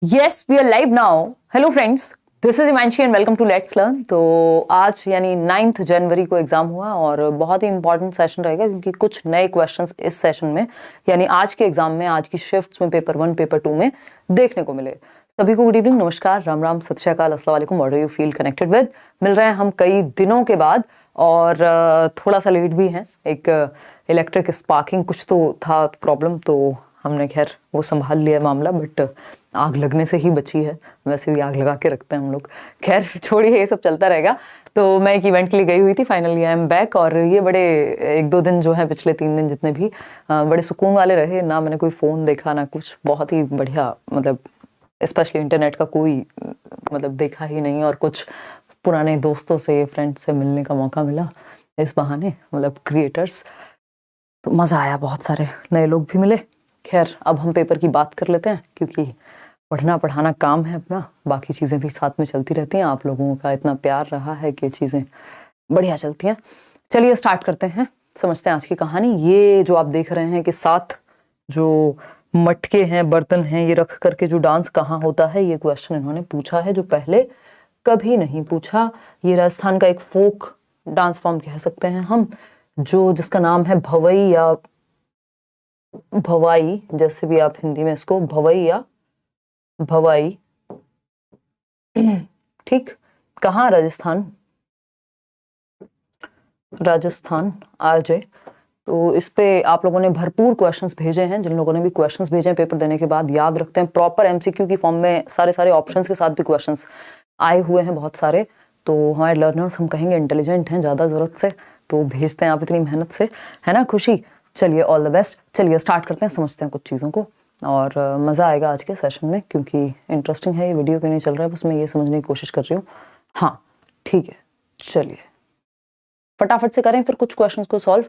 Yes, we are live now. Hello friends, this is Imanshi and welcome to Let's Learn. तो आज यानी 9 जनवरी को exam हुआ और बहुत ही इंपॉर्टेंट सेशन रहेगा क्योंकि कुछ नए क्वेश्चंस इस सेशन में यानी आज के एग्जाम में, आज की शिफ्ट्स में पेपर 1 पेपर 2 में देखने को मिले। सभी को गुड इवनिंग, नमस्कार, राम राम, सत श्री अकाल, अस्सलाम वालेकुम। What do you feel connected with? मिल रहे हैं हम कई दिनों के बाद और थोड़ा सा लेट भी हैं। एक इलेक्ट्रिक स्पार्किंग कुछ तो था प्रॉब्लम, तो हमने खैर वो संभाल लिया मामला, बट आग लगने से ही बची है। वैसे भी आग लगा के रखते हैं हम लोग। खैर छोड़िए, ये सब चलता रहेगा। तो मैं एक इवेंट के लिए गई हुई थी, फाइनली आई एम बैक। और ये बड़े 1-2 दिन जो है, पिछले 3 दिन जितने भी बड़े सुकून वाले रहे ना। मैंने कोई फ़ोन देखा ना कुछ, बहुत ही बढ़िया, मतलब स्पेशली इंटरनेट का कोई मतलब देखा ही नहीं। और कुछ पुराने दोस्तों से, फ्रेंड्स से मिलने का मौका मिला इस बहाने, मतलब क्रिएटर्स। तो मज़ा आया, बहुत सारे नए लोग भी मिले। खैर अब हम पेपर की बात कर लेते हैं क्योंकि पढ़ना पढ़ाना काम है अपना, बाकी चीज़ें भी साथ में चलती रहती हैं। आप लोगों का इतना प्यार रहा है कि चीज़ें बढ़िया चलती हैं। चलिए स्टार्ट करते हैं, समझते हैं आज की कहानी। ये जो आप देख रहे हैं कि 7 जो मटके हैं, बर्तन हैं, ये रख करके जो डांस कहाँ होता है, ये क्वेश्चन इन्होंने पूछा है जो पहले कभी नहीं पूछा। ये राजस्थान का एक फोक डांस फॉर्म कह सकते हैं हम, जो जिसका नाम है भवई या भवाई, जैसे भी आप हिंदी में इसको भवई या भवाई। ठीक, कहाँ? राजस्थान, राजस्थान आरजे। तो इस पे आप लोगों ने भरपूर क्वेश्चंस भेजे हैं। जिन लोगों ने भी क्वेश्चंस भेजे हैं पेपर देने के बाद, याद रखते हैं प्रॉपर एमसीक्यू की फॉर्म में सारे ऑप्शंस के साथ भी क्वेश्चंस आए हुए हैं बहुत सारे। तो हमारे लर्नर्स, हम कहेंगे इंटेलिजेंट हैं ज़्यादा ज़रूरत से, तो भेजते हैं आप इतनी मेहनत से, है ना खुशी? चलिए ऑल द बेस्ट। चलिए स्टार्ट करते हैं, समझते हैं कुछ चीज़ों को और मज़ा आएगा आज के सेशन में क्योंकि इंटरेस्टिंग है। ये वीडियो क्यों नहीं चल रहा है, बस मैं ये समझने की कोशिश कर रही हूँ। हाँ ठीक है, चलिए फटाफट से करें फिर कुछ क्वेश्चंस को सॉल्व।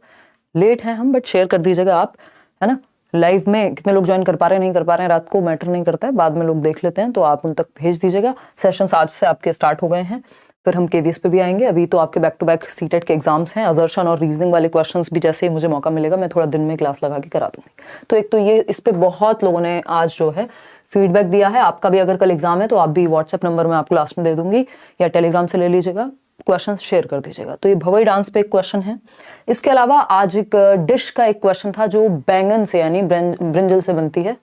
लेट हैं हम, बट शेयर कर दीजिएगा आप, है ना। लाइव में कितने लोग ज्वाइन कर पा रहे हैं, नहीं कर पा रहे हैं, रात को मैटर नहीं करता है, बाद में लोग देख लेते हैं, तो आप उन तक भेज दीजिएगा। सेशंस आज से आपके स्टार्ट हो गए हैं, फिर हम केवीएस पे भी आएंगे। अभी तो आपके बैक टू बैक सीटेट के एग्जाम्स हैं। अजर्शन और रीजनिंग वाले क्वेश्चंस भी जैसे ही मुझे मौका मिलेगा मैं थोड़ा दिन में क्लास लगा के करा दूंगी। तो एक तो ये, इस पे बहुत लोगों ने आज जो है फीडबैक दिया है। आपका भी अगर कल एग्जाम है तो आप भी व्हाट्सएप नंबर में आपको लास्ट में दे दूंगी या टेलीग्राम से ले लीजिएगा, क्वेश्चन शेयर कर दीजिएगा। तो ये भवई डांस पे एक क्वेश्चन है। इसके अलावा आज एक डिश का एक क्वेश्चन था जो बैंगन से यानी ब्रिंजल से बनती है।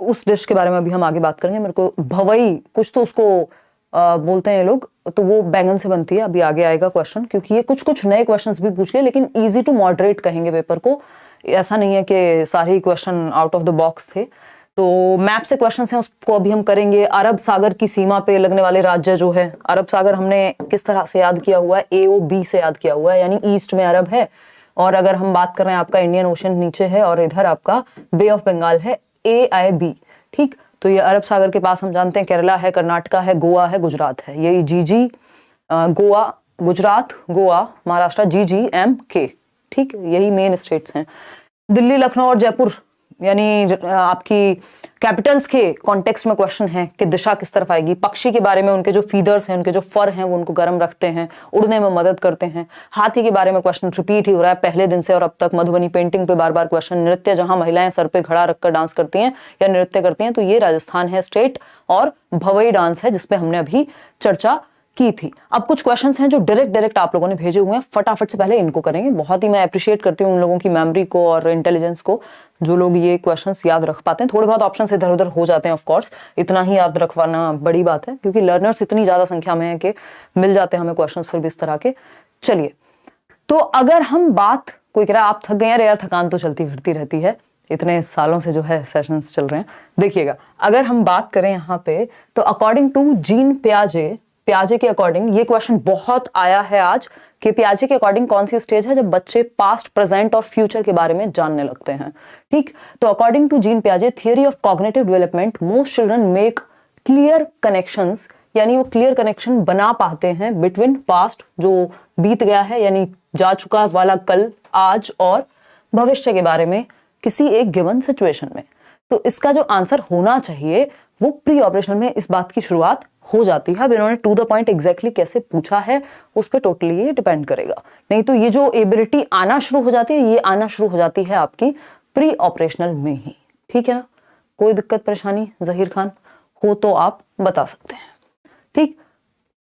उस डिश के बारे में अभी हम आगे बात करेंगे। मेरे को भवई कुछ तो उसको बोलते हैं ये लोग, तो वो बैंगन से बनती है। अभी आगे आएगा क्वेश्चन, क्योंकि ये कुछ नए क्वेश्चंस भी पूछ लिए, लेकिन इजी टू मॉडरेट कहेंगे पेपर को। ऐसा नहीं है कि सारे ही question out of the box थे। तो मैप से क्वेश्चन हैं, उसको अभी हम करेंगे। अरब सागर की सीमा पे लगने वाले राज्य जो है, अरब सागर हमने किस तरह से याद किया हुआ है? AOB से याद किया हुआ है, यानी ईस्ट में अरब है। और अगर हम बात कर रहे हैं, आपका इंडियन ओशन नीचे है और इधर आपका बे ऑफ बंगाल है, AIB। ठीक, तो ये अरब सागर के पास हम जानते हैं केरला है, कर्नाटका है, गोवा है, गुजरात है। यही GG, गोवा, गुजरात, गोवा, महाराष्ट्र, GGMK। ठीक, यही मेन स्टेट्स हैं। दिल्ली, लखनऊ और जयपुर यानी आपकी कैपिटल्स के कॉन्टेक्स्ट में क्वेश्चन है कि दिशा किस तरफ आएगी। पक्षी के बारे में, उनके जो फीदर्स हैं, उनके जो फर हैं, वो उनको गर्म रखते हैं, उड़ने में मदद करते हैं। हाथी के बारे में क्वेश्चन रिपीट ही हो रहा है पहले दिन से और अब तक। मधुबनी पेंटिंग पे बार बार क्वेश्चन। नृत्य, जहां महिलाएं सर पे घड़ा रखकर डांस करती हैं या नृत्य करती हैं, तो ये राजस्थान है स्टेट। और भवई डांस है जिसपे हमने अभी चर्चा की थी। अब कुछ क्वेश्चंस हैं जो डायरेक्ट आप लोगों ने भेजे हुए हैं, फटाफट से पहले इनको करेंगे। बहुत ही मैं अप्रिशिएट करती हूँ उन लोगों की मेमोरी को और इंटेलिजेंस को, जो लोग ये क्वेश्चंस याद रख पाते हैं। थोड़े बहुत ऑप्शंस इधर उधर हो जाते हैं, ऑफ कोर्स इतना ही याद रखवाना बड़ी बात है, क्योंकि लर्नर्स इतनी ज्यादा संख्या में है कि मिल जाते हैं हमें क्वेश्चंस फिर भी इस तरह के। चलिए, तो अगर हम बात, कोई कह रहा है आप थक गए हैं? यार थकान तो चलती फिरती रहती है, इतने सालों से जो है सेशंस चल रहे हैं। देखिएगा, अगर हम बात करें यहाँ पे, तो अकॉर्डिंग टू जीन पियाजे के अकॉर्डिंग, ये क्वेश्चन बहुत आया है आज कि पियाजे के अकॉर्डिंग कौन सी स्टेज है जब बच्चे पास्ट, प्रेजेंट और फ्यूचर के बारे में जानने लगते हैं। ठीक, तो अकॉर्डिंग टू जीन पियाजे, theory of cognitive development, most children make clear connections, यानी वो क्लियर कनेक्शन बना पाते हैं बिटवीन पास्ट, जो बीत गया है यानी जा चुका वाला कल, आज, और भविष्य के बारे में किसी एक गिवन सिचुएशन में। तो इसका जो आंसर होना चाहिए वो प्री ऑपरेशनल में इस बात की शुरुआत हो जाती है। अब इन्होंने टू द पॉइंट एग्जैक्टली कैसे पूछा है उस पर टोटली ये डिपेंड करेगा। नहीं तो ये जो एबिलिटी आना शुरू हो जाती है, ये आना शुरू हो जाती है आपकी प्री ऑपरेशनल में ही। ठीक है ना, कोई दिक्कत परेशानी जहीर खान हो तो आप बता सकते हैं। ठीक,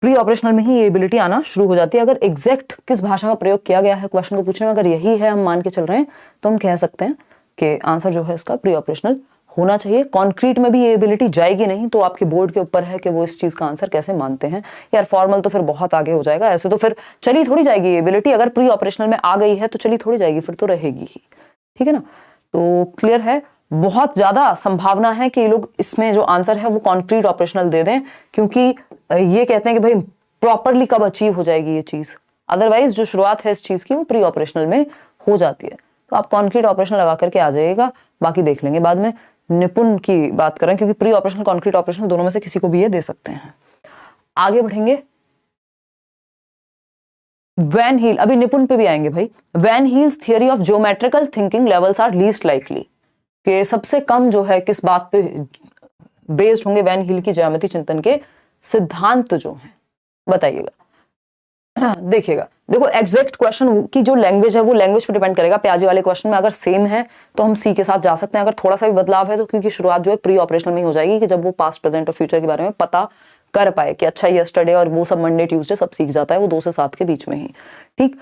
प्री ऑपरेशनल में ही ये एबिलिटी आना शुरू हो जाती है। अगर एग्जैक्ट किस भाषा का प्रयोग किया गया है क्वेश्चन को पूछने में, अगर यही है हम मान के चल रहे हैं, तो हम कह सकते हैं कि आंसर जो है इसका प्री ऑपरेशनल होना चाहिए। कॉन्क्रीट में भी ये एबिलिटी जाएगी नहीं, तो आपके बोर्ड के ऊपर है कि वो इस चीज का आंसर कैसे मानते हैं। यार फॉर्मल तो फिर बहुत आगे हो जाएगा, ऐसे तो फिर चली थोड़ी जाएगी ये एबिलिटी। अगर प्री ऑपरेशनल में आ गई है तो चली थोड़ी जाएगी, फिर तो रहेगी ही। ठीक है ना, तो क्लियर है, बहुत ज्यादा संभावना है कि ये लोग इसमें जो आंसर है वो कॉन्क्रीट ऑपरेशनल दे दें, क्योंकि ये कहते हैं कि भाई प्रॉपरली कब अचीव हो जाएगी ये चीज। अदरवाइज जो शुरुआत है इस चीज की वो प्री ऑपरेशनल में हो जाती है। तो आप कॉन्क्रीट ऑपरेशनल लगा करके आ जाइएगा, बाकी देख लेंगे बाद में। निपुण की बात करें, क्योंकि प्री ऑपरेशनल कॉन्क्रीट ऑपरेशनल दोनों में से किसी को भी ये दे सकते हैं। आगे बढ़ेंगे, वैन हील, अभी निपुण पे भी आएंगे भाई। Van Hiele's theory of geometrical thinking levels are least likely, कि सबसे कम जो है किस बात पे बेस्ड होंगे वैन हील की ज्यामिति चिंतन के सिद्धांत जो हैं, बताइएगा। देखिएगा, देखो एग्जैक्ट क्वेश्चन की जो लैंग्वेज है वो लैंग्वेज पे डिपेंड करेगा। प्याजे वाले क्वेश्चन में अगर सेम है तो हम सी के साथ जा सकते हैं, अगर थोड़ा सा भी बदलाव है तो क्योंकि शुरुआत जो है प्री ऑपरेशनल में ही हो जाएगी, कि जब वो पास्ट प्रेजेंट और फ्यूचर के बारे में पता कर पाए कि अच्छा यस्टरडे और वो सब मंडे ट्यूसडे सब सीख जाता है वो 2 से 7 के बीच में ही। ठीक,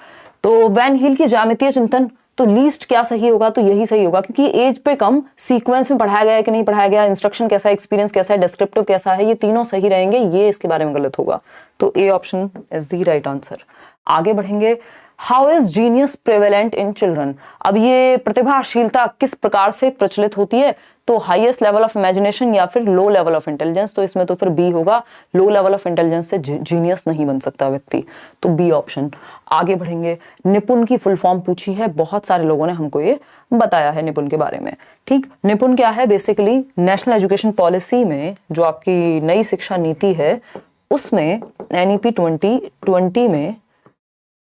तो वैन हील की ज्यामितीय चिंतन, तो लीस्ट क्या सही होगा, तो यही सही होगा, क्योंकि एज पे कम, सीक्वेंस में पढ़ाया गया है कि नहीं पढ़ाया गया, इंस्ट्रक्शन कैसा है, एक्सपीरियंस कैसा है, डिस्क्रिप्टिव कैसा है, ये तीनों सही रहेंगे, ये इसके बारे में गलत होगा। तो A option is the right answer. आगे बढ़ेंगे, how is genius prevalent in children. अब ये प्रतिभाशीलता किस प्रकार से प्रचलित होती है, तो हाईएस्ट लेवल ऑफ इमेजिनेशन या फिर लो लेवल ऑफ इंटेलिजेंस, तो इसमें तो फिर बी होगा, लो लेवल ऑफ इंटेलिजेंस से जीनियस नहीं बन सकता व्यक्ति, तो बी ऑप्शन। आगे बढ़ेंगे, निपुण की फुल फॉर्म पूछी है, बहुत सारे लोगों ने हमको ये बताया है निपुण के बारे में। ठीक, निपुण क्या है, बेसिकली नेशनल एजुकेशन पॉलिसी में जो आपकी नई शिक्षा नीति है उसमें NEP 2020 में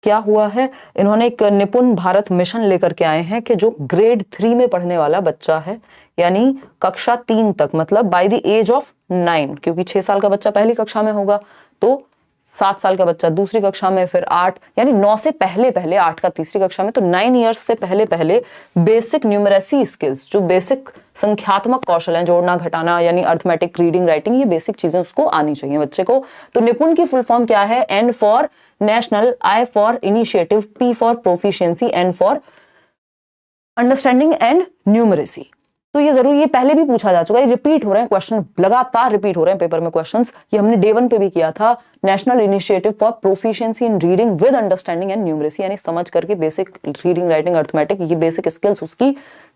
क्या हुआ है, इन्होंने एक निपुण भारत मिशन लेकर के आए हैं कि जो ग्रेड 3 में पढ़ने वाला बच्चा है, यानी कक्षा 3 तक, मतलब बाय द एज ऑफ 9, क्योंकि 6 साल का बच्चा पहली कक्षा में होगा, तो 7 साल का बच्चा दूसरी कक्षा में, फिर 8, यानी 9 से पहले पहले 8 का तीसरी कक्षा में, तो 9 इयर्स से पहले पहले बेसिक न्यूमरेसी स्किल्स, जो बेसिक संख्यात्मक कौशल हैं, जोड़ना घटाना, यानी अर्थमेटिक, रीडिंग, राइटिंग, ये बेसिक चीजें उसको आनी चाहिए बच्चे को। तो निपुण की फुल फॉर्म क्या है, N for national, I for initiative, P for proficiency, N for understanding and numeracy. तो ये जरूर, ये पहले भी पूछा जा चुका है, रिपीट हो रहे हैं क्वेश्चन, लगातार रिपीट हो रहे हैं पेपर में क्वेश्चंस। ये हमने डे 1 पे भी किया था, national initiative for proficiency in reading with understanding and numeracy, यानी समझ करके बेसिक रीडिंग, राइटिंग, अर्थमेटिक, ये बेसिक स्किल्स उसकी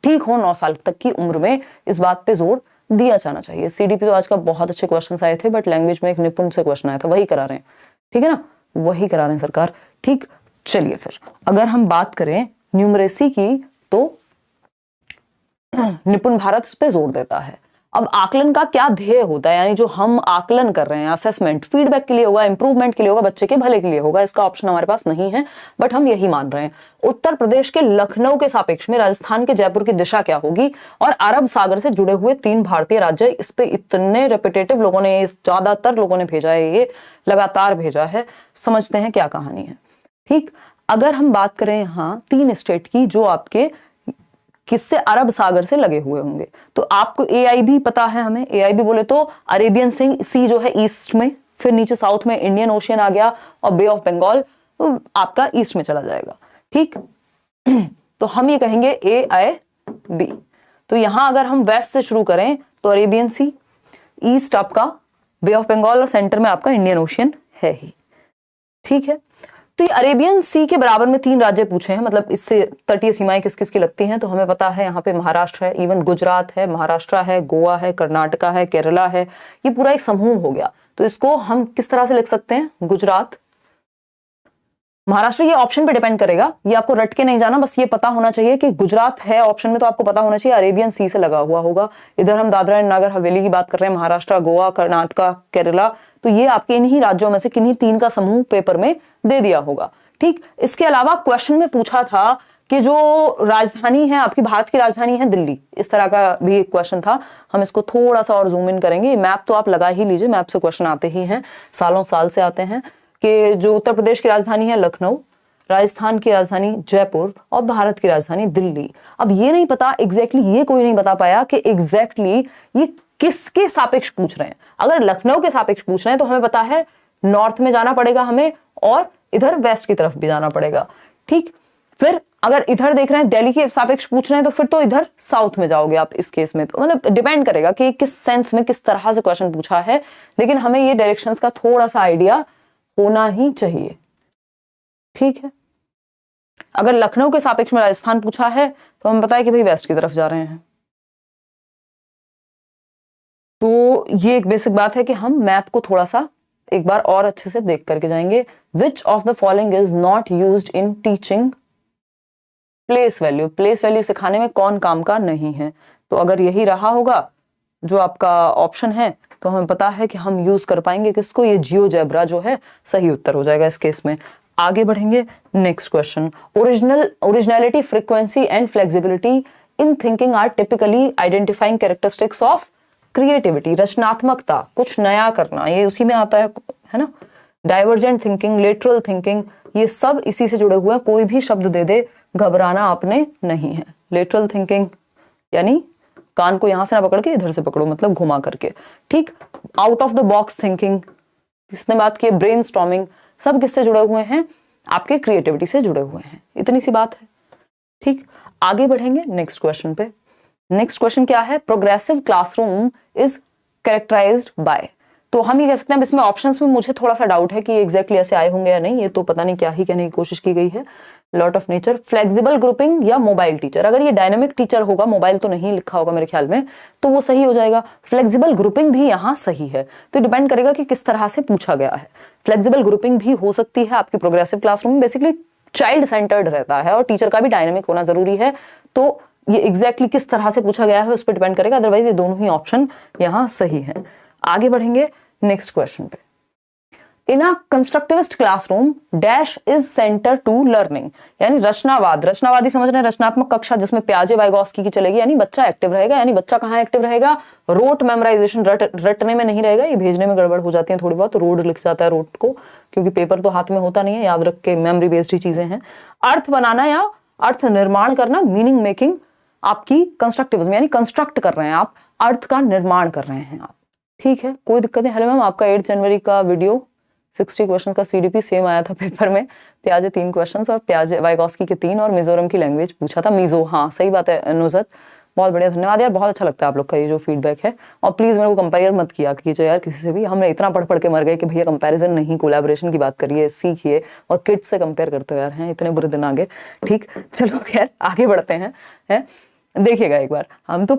ठीक हो 9 साल तक की उम्र में, इस बात पे जोर दिया जाना चाहिए। CDP तो आज का बहुत अच्छे क्वेश्चन आए थे, बट लैंग्वेज में एक निपुण से क्वेश्चन आया था, वही करा रहे हैं। ठीक है ना, वही करा रहे हैं सरकार। ठीक, चलिए फिर अगर हम बात करें न्यूमरेसी की, तो निपुण भारत इस पे जोर देता है। अब आकलन का क्या ध्येय होता है, यानी जो हम आकलन कर रहे हैं, असेसमेंट फीडबैक के लिए होगा, इंप्रूवमेंट के लिए होगा, बच्चे के भले के लिए होगा, इसका ऑप्शन हमारे पास नहीं है, बट हम यही मान रहे हैं। उत्तर प्रदेश के लखनऊ के सापेक्ष में राजस्थान के जयपुर की दिशा क्या होगी, और अरब सागर से जुड़े हुए 3 भारतीय राज्य, इस पे इतने रिपीटेटिव लोगों ने, ज्यादातर लोगों ने भेजा है, ये लगातार भेजा है, समझते हैं क्या कहानी है। ठीक, अगर हम बात करें यहाँ 3 स्टेट की जो आपके किससे, अरब सागर से लगे हुए होंगे, तो आपको AIB पता है हमें, AIB बोले तो अरेबियन सी जो है ईस्ट में, फिर नीचे साउथ में इंडियन ओशियन आ गया, और बे ऑफ बंगाल आपका ईस्ट में चला जाएगा। ठीक, तो हम ये कहेंगे AIB। तो यहां अगर हम वेस्ट से शुरू करें तो अरेबियन सी, ईस्ट आपका बे ऑफ बंगाल, और सेंटर में आपका इंडियन ओशियन है ही। ठीक है, तो ये अरेबियन सी के बराबर में 3 राज्य पूछे हैं, मतलब इससे तटीय सीमाएं किस किस की लगती हैं, तो हमें पता है यहाँ पे महाराष्ट्र है, इवन गुजरात है, महाराष्ट्र है, गोवा है, कर्नाटका है, केरला है, ये पूरा एक समूह हो गया। तो इसको हम किस तरह से लिख सकते हैं, गुजरात, महाराष्ट्र, ये ऑप्शन पे डिपेंड करेगा, ये आपको रट के नहीं जाना, बस ये पता होना चाहिए कि गुजरात है ऑप्शन में, तो आपको पता होना चाहिए अरेबियन सी से लगा हुआ होगा। इधर हम दादरा एंड नागर हवेली की बात कर रहे हैं, महाराष्ट्र, गोवा, कर्नाटका, केरला, तो ये आपके इन्हीं राज्यों में से किन्हीं 3 का समूह पेपर में दे दिया होगा। ठीक, इसके अलावा क्वेश्चन में पूछा था कि जो राजधानी है आपकी, भारत की राजधानी है दिल्ली, इस तरह का भी एक क्वेश्चन था। हम इसको थोड़ा सा और जूम इन करेंगे, मैप तो आप लगा ही लीजिए, मैप से क्वेश्चन आते ही हैं, सालों साल से आते हैं, कि जो उत्तर प्रदेश की राजधानी है लखनऊ, राजस्थान की राजधानी जयपुर और भारत की राजधानी दिल्ली। अब ये नहीं पता एग्जैक्टली, ये कोई नहीं बता पाया कि एग्जैक्टली ये किसके सापेक्ष पूछ रहे हैं। अगर लखनऊ के सापेक्ष पूछ रहे हैं तो हमें पता है नॉर्थ में जाना पड़ेगा हमें, और इधर वेस्ट की तरफ भी जाना पड़ेगा, ठीक। फिर अगर इधर देख रहे हैं दिल्ली के सापेक्ष पूछ रहे हैं तो फिर तो इधर साउथ में जाओगे आप इस केस में। तो मतलब डिपेंड करेगा कि किस सेंस में किस तरह से क्वेश्चन पूछा है, लेकिन हमें ये डायरेक्शंस का थोड़ा सा आइडिया होना ही चाहिए, ठीक है। अगर लखनऊ के सापेक्ष में राजस्थान पूछा है तो हमें पता है कि भाई वेस्ट की तरफ जा रहे हैं। तो ये एक बेसिक बात है कि हम मैप को थोड़ा सा एक बार और अच्छे से देख करके जाएंगे। विच of the following is not used in teaching place value. Place value सिखाने में कौन काम का नहीं है। तो अगर यही रहा होगा जो आपका ऑप्शन है तो हमें पता है कि हम यूज कर पाएंगे किसको, ये जियोजेब्रा जो है सही उत्तर हो जाएगा इस केस में। आगे बढ़ेंगे, next question. Originality, frequency and flexibility in thinking are typically identifying characteristics of creativity. रचनात्मकता, कुछ नया करना, ये उसी में आता है ना। डाइवर्जेंट थिंकिंग, लेटरल थिंकिंग, ये सब इसी से जुड़े हुए हैं। कोई भी शब्द दे दे, घबराना आपने नहीं है। लेटरल थिंकिंग यानी कान को यहां से ना पकड़ के इधर से पकड़ो, मतलब घुमा करके, ठीक। Out of the box thinking, किसने बात की, ब्रेनस्टॉर्मिंग, सब किससे जुड़े हुए हैं, आपके क्रिएटिविटी से जुड़े हुए हैं। इतनी सी बात है, ठीक। आगे बढ़ेंगे नेक्स्ट क्वेश्चन पे। नेक्स्ट क्वेश्चन क्या है, progressive classroom is characterised by. तो हम ये कह सकते हैं, इसमें ऑप्शंस में मुझे थोड़ा सा डाउट है कि एग्जैक्टली ऐसे आए होंगे या नहीं, ये तो पता नहीं क्या ही कहने की कोशिश की गई है। Lot of nature, flexible grouping या मोबाइल टीचर। अगर ये डायनेमिक टीचर होगा, मोबाइल तो नहीं लिखा होगा मेरे ख्याल में, तो वो सही हो जाएगा। फ्लेक्सिबल ग्रुपिंग भी यहाँ सही है। तो डिपेंड करेगा कि किस तरह से पूछा गया है। फ्लेक्सिबल ग्रुपिंग भी हो सकती है आपकी प्रोग्रेसिव क्लासरूम में। बेसिकली चाइल्ड सेंटर्ड रहता है और टीचर का भी डायनेमिक होना जरूरी है। तो ये एग्जैक्टली किस तरह से पूछा गया है उस पर डिपेंड करेगा, अदरवाइज ये दोनों ही ऑप्शन यहाँ सही है। आगे बढ़ेंगे नेक्स्ट क्वेश्चन पे। In a constructivist classroom dash is centre to learning, यानी रचनावाद, रचनावादी समझ रहे हैं, रचनात्मक कक्षा जिसमें प्याजे वाइगोस्की की चलेगी, यानी बच्चा एक्टिव रहेगा। यानी बच्चा कहाँ एक्टिव रहेगा, रोट मेमोराइजेशन, रटने में नहीं रहेगा, ये भेजने में गड़बड़ हो जाती है थोड़ी बहुत, तो रोड लिख जाता है रोट को, क्योंकि पेपर तो हाथ में होता नहीं है, याद रख के मेमोरी बेस्ड ही चीजें हैं। अर्थ बनाना या अर्थ निर्माण करना, मीनिंग मेकिंग आपकी कंस्ट्रक्टिविज्म, यानी कंस्ट्रक्ट कर रहे हैं आप, अर्थ का निर्माण कर रहे हैं आप, ठीक है, कोई दिक्कत नहीं। हेलो मैम, आपका 8 जनवरी का वीडियो 60 क्वेश्चन का सीडीपी सेम आया था पेपर में। प्याजे 3 क्वेश्चन और प्याजे वाइगोस्की के 3 और मिजोरम की लैंग्वेज पूछा था, मिजो। हाँ सही बात है नुजत, बहुत बढ़िया, धन्यवाद यार, बहुत अच्छा लगता है आप लोग का ये जो फीडबैक है। और प्लीज मेरे को कंपेयर मत किया कीजिए यार किसी से भी, हमने इतना पढ़ पढ़ के मर गए कि भैया कंपैरिजन नहीं, कोलैबोरेशन की बात करिए, सीखिए, और किड्स से कंपेयर करते हो यार, हैं इतने बुरे दिन आगे, ठीक। चलो खैर आगे बढ़ते हैं, देखिएगा एक बार हम तो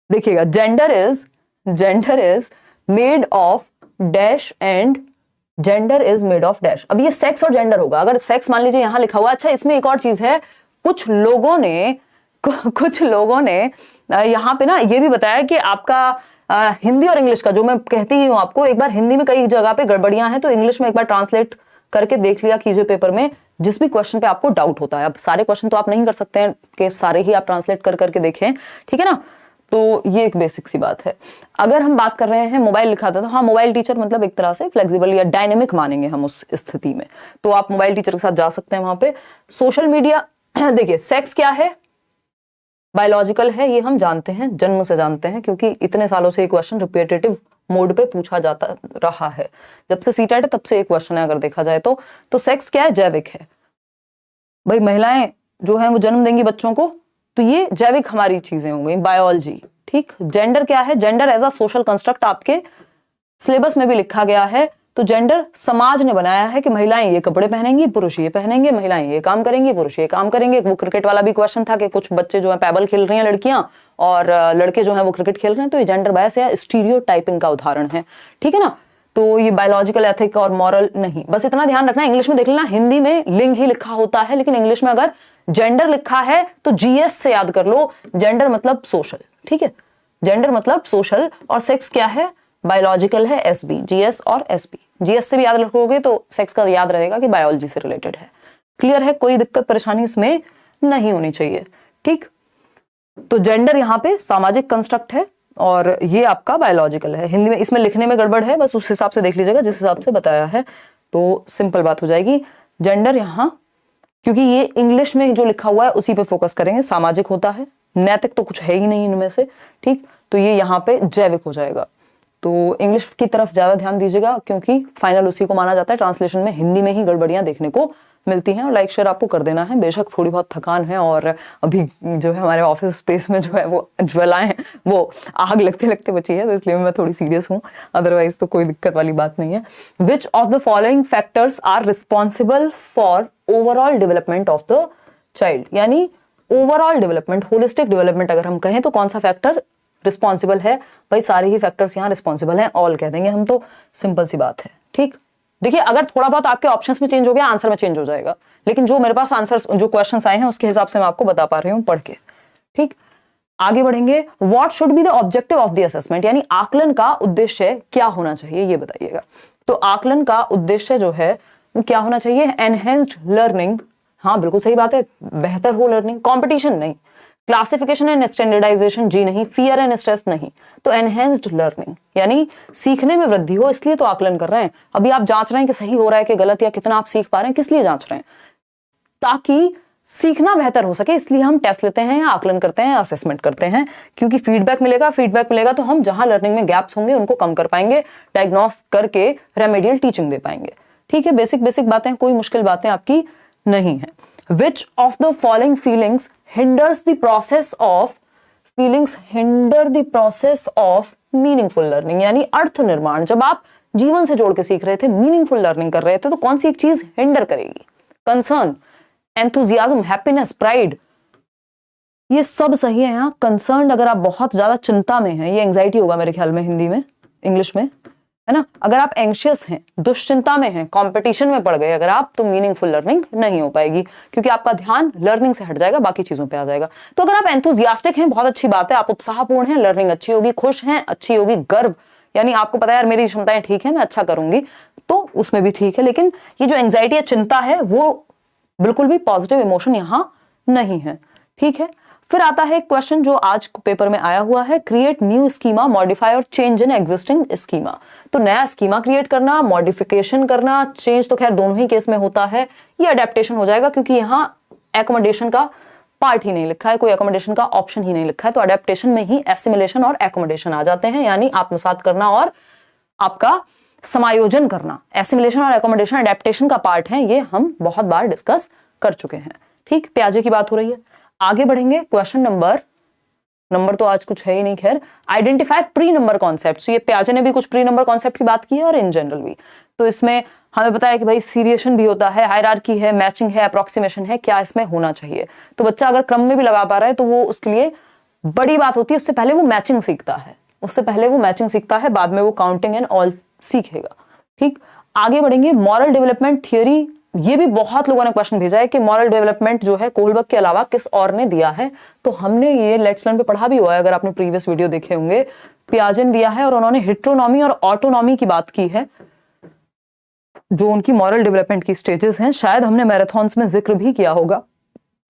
देखिएगा, gender is made of dash and gender is made of dash. अब ये सेक्स और जेंडर होगा। अगर सेक्स मान लीजिए यहां लिखा हुआ, अच्छा इसमें एक और चीज है, कुछ लोगों ने यहाँ पे ना ये भी बताया कि आपका हिंदी और इंग्लिश का, जो मैं कहती ही हूँ आपको, एक बार हिंदी में कई जगह पे गड़बड़ियां हैं, तो इंग्लिश में एक बार ट्रांसलेट करके देख लिया कीजिए पेपर में, जिस भी क्वेश्चन पे आपको डाउट होता है। अब सारे क्वेश्चन तो आप नहीं कर सकते हैं कि सारे ही आप ट्रांसलेट कर करके देखें, ठीक है ना। तो ये एक बेसिक सी बात है। अगर हम बात कर रहे हैं, मोबाइल लिखा था, तो हाँ मोबाइल टीचर मतलब एक तरह से फ्लेक्सिबल या डायनेमिक मानेंगे हम उस स्थिति में, तो आप मोबाइल टीचर के साथ जा सकते हैं वहां पे। सोशल मीडिया, देखिए सेक्स क्या है, बायोलॉजिकल है, ये हम जानते हैं, जन्म से जानते हैं, क्योंकि इतने सालों से ये क्वेश्चन रिपीटेटिव मोड पे पूछा जाता रहा है, जब से सीटेट है तब से एक क्वेश्चन है अगर देखा जाए तो सेक्स क्या है, जैविक है। भाई महिलाएं जो है वो जन्म देंगी बच्चों को, तो ये जैविक हमारी चीजें हो गई, बायोलॉजी, ठीक। जेंडर क्या है, gender as a social construct आपके सिलेबस में भी लिखा गया है। तो जेंडर समाज ने बनाया है कि महिलाएं ये कपड़े पहनेंगी, पुरुष ये पहनेंगे, महिलाएं ये काम करेंगी, पुरुष ये काम करेंगे। वो क्रिकेट वाला भी क्वेश्चन था कि कुछ बच्चे जो है पैबल खेल रही हैं लड़कियां, और लड़के जो है वो क्रिकेट खेल रहे हैं, तो ये जेंडर बायस या स्टीरियोटाइपिंग का उदाहरण है, ठीक है ना। तो ये बायोलॉजिकल, एथिक और मॉरल नहीं, बस इतना ध्यान रखना। इंग्लिश में देख लेना, हिंदी में लिंग ही लिखा होता है, लेकिन इंग्लिश में अगर जेंडर लिखा है तो जीएस से याद कर लो, जेंडर मतलब सोशल, ठीक है, जेंडर मतलब सोशल, और सेक्स क्या है, बायोलॉजिकल है, एसबी, जीएस और एसबी। जीएस से भी याद रखोगे तो सेक्स का याद रहेगा कि बायोलॉजी से रिलेटेड है। क्लियर है, कोई दिक्कत परेशानी इसमें नहीं होनी चाहिए, ठीक। तो जेंडर यहाँ पे सामाजिक कंस्ट्रक्ट है और ये आपका बायोलॉजिकल है। हिंदी में इसमें लिखने में गड़बड़ है, बस उस हिसाब से देख लीजिएगा जिस हिसाब से बताया है। तो सिंपल बात हो जाएगी, जेंडर यहाँ, क्योंकि ये इंग्लिश में जो लिखा हुआ है उसी पे फोकस करेंगे, सामाजिक होता है, नैतिक तो कुछ है ही नहीं इनमें से, ठीक, तो ये यहाँ पे जैविक हो जाएगा। तो इंग्लिश की तरफ ज्यादा ध्यान दीजिएगा क्योंकि फाइनल उसी को माना जाता है, ट्रांसलेशन में हिंदी में ही गड़बड़ियां देखने को मिलती हैं। और लाइक शेयर आपको कर देना है, बेशक थोड़ी बहुत थकान है और अभी जो है हमारे ऑफिस स्पेस में जो है वो ज्वालाएं हैं, वो आग लगते लगते बची है, तो इसलिए मैं थोड़ी सीरियस हूँ, अदरवाइज तो कोई दिक्कत वाली बात नहीं है। Which of the following factors are responsible for overall development of the child, यानी ओवरऑल डेवलपमेंट, होलिस्टिक डेवलपमेंट अगर हम कहें तो कौन सा फैक्टर रिस्पॉन्सिबल है? भाई सारे ही फैक्टर्स यहाँ रिस्पॉन्सिबल हैं, ऑल कह देंगे हम, तो सिंपल सी बात है, ठीक। देखिए अगर थोड़ा बहुत आपके ऑप्शंस में चेंज हो गया, आंसर में चेंज हो जाएगा, लेकिन जो मेरे पास आंसर्स, जो क्वेश्चंस आए हैं उसके हिसाब से मैं आपको बता पा रही हूँ पढ़ के, ठीक। आगे बढ़ेंगे, what should be the objective of the assessment, यानी आकलन का उद्देश्य क्या होना चाहिए, ये बताइएगा। तो आकलन का उद्देश्य जो है वो क्या होना चाहिए? एनहेंस्ड लर्निंग, हाँ बिल्कुल सही बात है, बेहतर हो लर्निंग, कॉम्पिटिशन नहीं, क्लासिफिकेशन एंड स्टैंडर्डाइजेशन जी नहीं, फियर एंड स्ट्रेस नहीं, तो एनहेंस्ड लर्निंग यानी सीखने में वृद्धि हो, इसलिए तो आकलन कर रहे हैं। अभी आप जांच रहे हैं कि सही हो रहा है कि गलत, या कितना आप सीख पा रहे हैं, किस लिए जांच रहे हैं? ताकि सीखना बेहतर हो सके, इसलिए हम टेस्ट लेते हैं, आकलन करते हैं, असेसमेंट करते हैं, क्योंकि फीडबैक मिलेगा तो हम जहां लर्निंग में गैप्स होंगे उनको कम कर पाएंगे, डायग्नोस करके रेमेडियल टीचिंग दे पाएंगे, ठीक है। बेसिक बातें, कोई मुश्किल बातें आपकी नहीं है। Which of the following feelings hinders the process of meaningful learning, यानी अर्थ निर्माण, जब आप जीवन से जोड़ के सीख रहे थे, मीनिंगफुल लर्निंग कर रहे थे, तो कौन सी एक चीज हिंडर करेगी? कंसर्न, एंथुजियाज्म, हैप्पीनेस, प्राइड, ये सब सही है यहाँ। कंसर्न अगर आप बहुत ज्यादा चिंता में हैं, ये एंजाइटी होगा मेरे ख्याल में हिंदी में, इंग्लिश में, है ना। अगर आप एंशियस हैं, दुश्चिंता में हैं, कंपटीशन में पड़ गए अगर आप, तो मीनिंगफुल लर्निंग नहीं हो पाएगी, क्योंकि आपका ध्यान लर्निंग से हट जाएगा, बाकी चीजों पे आ जाएगा। तो अगर आप एंथुजियास्टिक हैं, बहुत अच्छी बात है, आप उत्साहपूर्ण हैं, लर्निंग अच्छी होगी, खुश हैं, अच्छी होगी, गर्व, यानी आपको पता है यार मेरी क्षमताएं ठीक है, मैं अच्छा करूंगी, तो उसमें भी ठीक है। लेकिन ये जो एंजाइटी या चिंता है, वो बिल्कुल भी पॉजिटिव इमोशन यहां नहीं है, ठीक है। फिर आता है एक क्वेश्चन जो आज पेपर में आया हुआ है, क्रिएट न्यू स्कीमा, मॉडिफाई और चेंज इन एग्जिस्टिंग स्कीमा। तो नया स्कीमा क्रिएट करना, मॉडिफिकेशन करना, चेंज तो खैर दोनों ही केस में होता है, ये अडेप्टेशन हो जाएगा, क्योंकि यहाँ एकोमोडेशन का पार्ट ही नहीं लिखा है, कोई एकोमोडेशन का ऑप्शन ही नहीं लिखा है, तो अडेप्टेशन में ही एसिमिलेशन और एकोमोडेशन आ जाते हैं, यानी आत्मसात करना और आपका समायोजन करना। एसिमिलेशन और एकोमोडेशन अडेप्टेशन का पार्ट है, ये हम बहुत बार डिस्कस कर चुके हैं, ठीक। प्याजे की बात हो रही है। आगे बढ़ेंगे, क्वेश्चन नंबर तो आज कुछ है ही नहीं, खैर। आइडेंटिफाई प्री नंबर कॉन्सेप्ट, ये प्याजे ने भी कुछ प्री नंबर कॉन्सेप्ट की बात की है और इन जनरल भी। तो इसमें हमें पता है कि भाई सीरिएशन भी होता है, हायरार्की है, मैचिंग है, अप्रोक्सीमेशन है, क्या इसमें होना चाहिए। तो बच्चा अगर क्रम में भी लगा पा रहा है तो वो उसके लिए बड़ी बात होती है, उससे पहले वो मैचिंग सीखता है, बाद में वो काउंटिंग एंड ऑल सीखेगा, ठीक। आगे बढ़ेंगे, मॉरल डेवलपमेंट थियोरी, ये भी बहुत लोगों ने क्वेश्चन भेजा है कि मॉरल डेवलपमेंट जो है कोहलबर्ग के अलावा किस और ने दिया है। तो हमने ये लेट्स लर्न पे पढ़ा भी हुआ है, अगर आपने प्रीवियस वीडियो देखे होंगे। पियाजे ने दिया है और उन्होंने हिट्रोनॉमी और ऑटोनॉमी की बात की है, जो उनकी मॉरल डेवलपमेंट की स्टेजेस हैं। शायद हमने मैराथन्स में जिक्र भी किया होगा,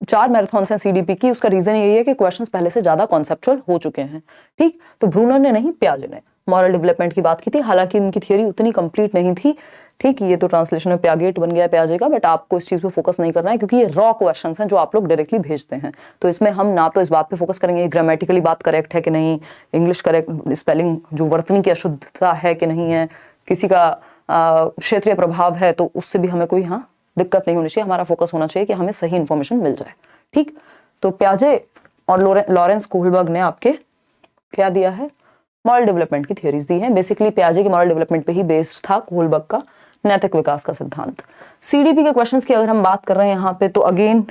4 मैराथन्स हैं सीडीपी की। उसका रीजन यही है कि क्वेश्चंस पहले से ज्यादा कॉन्सेप्चुअल हो चुके हैं, ठीक। तो ब्रूनर ने नहीं, पियाजे ने मॉरल डेवलपमेंट की बात की थी, हालांकि इनकी थियरी उतनी कंप्लीट नहीं थी, ठीक। ये तो ट्रांसलेशन में प्यागेट बन गया प्याजे का, बट आपको इस चीज पे फोकस नहीं करना है, क्योंकि ये रॉ क्वेश्चंस हैं जो आप लोग डायरेक्टली भेजते हैं। तो इसमें हम ना तो इस बात पे फोकस करेंगे ग्रामेटिकली बात करेक्ट है कि नहीं, इंग्लिश करेक्ट, स्पेलिंग जो वर्तनी की अशुद्धता है कि नहीं है, किसी का क्षेत्रीय प्रभाव है, तो उससे भी हमें कोई दिक्कत नहीं होनी चाहिए। हमारा फोकस होना चाहिए कि हमें सही इंफॉर्मेशन मिल जाए, ठीक। तो प्याजे और लॉरेंस कोहलबर्ग ने आपके क्या दिया है, मॉरल डेवलपमेंट की थियरीज दी हैं। बेसिकली प्याजे की मॉरल डेवलपमेंट पे ही बेस्ड था कोहलबर्ग का नैतिक विकास का सिद्धांत। सीडीपी के क्वेश्चंस की अगर हम बात कर रहे हैं यहाँ पे, तो अगेन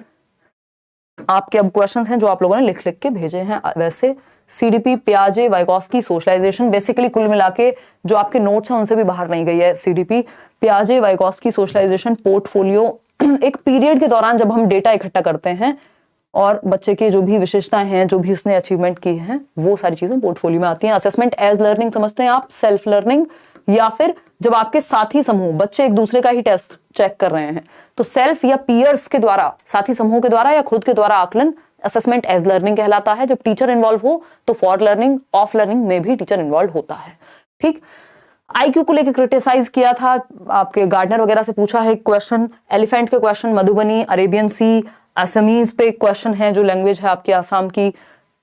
आपके अब क्वेश्चंस हैं जो आप लोगों ने लिख के भेजे हैं। वैसे सीडीपी, प्याजे, वाइगॉस्की, सोशलाइजेशन, बेसिकली कुल मिला के जो आपके नोट्स हैं उनसे भी बाहर नहीं गई है। सीडीपी, प्याजे, वाइगॉस्की, सोशलाइजेशन, पोर्टफोलियो, एक पीरियड के दौरान जब हम डेटा इकट्ठा करते हैं और बच्चे की जो भी विशेषताएं हैं, जो भी उसने अचीवमेंट की हैं, वो सारी चीजें पोर्टफोलियो में आती हैं। असेसमेंट एज लर्निंग समझते हैं आप, सेल्फ लर्निंग, या फिर जब आपके साथी समूह बच्चे एक दूसरे का ही टेस्ट चेक कर रहे हैं, तो सेल्फ या पीयर्स के द्वारा, साथी समूह के द्वारा या खुद के द्वारा आकलन असेसमेंट एज लर्निंग कहलाता है। जब टीचर इन्वॉल्व हो तो फॉर लर्निंग, ऑफ लर्निंग में भी टीचर इन्वॉल्व होता है, ठीक। आईक्यू को लेकर क्रिटिसाइज किया था, आपके गार्डनर वगैरह से पूछा है क्वेश्चन, एलिफेंट के क्वेश्चन, मधुबनी, अरेबियन सी, असमीज पे क्वेश्चन है जो लैंग्वेज है आपकी आसाम की,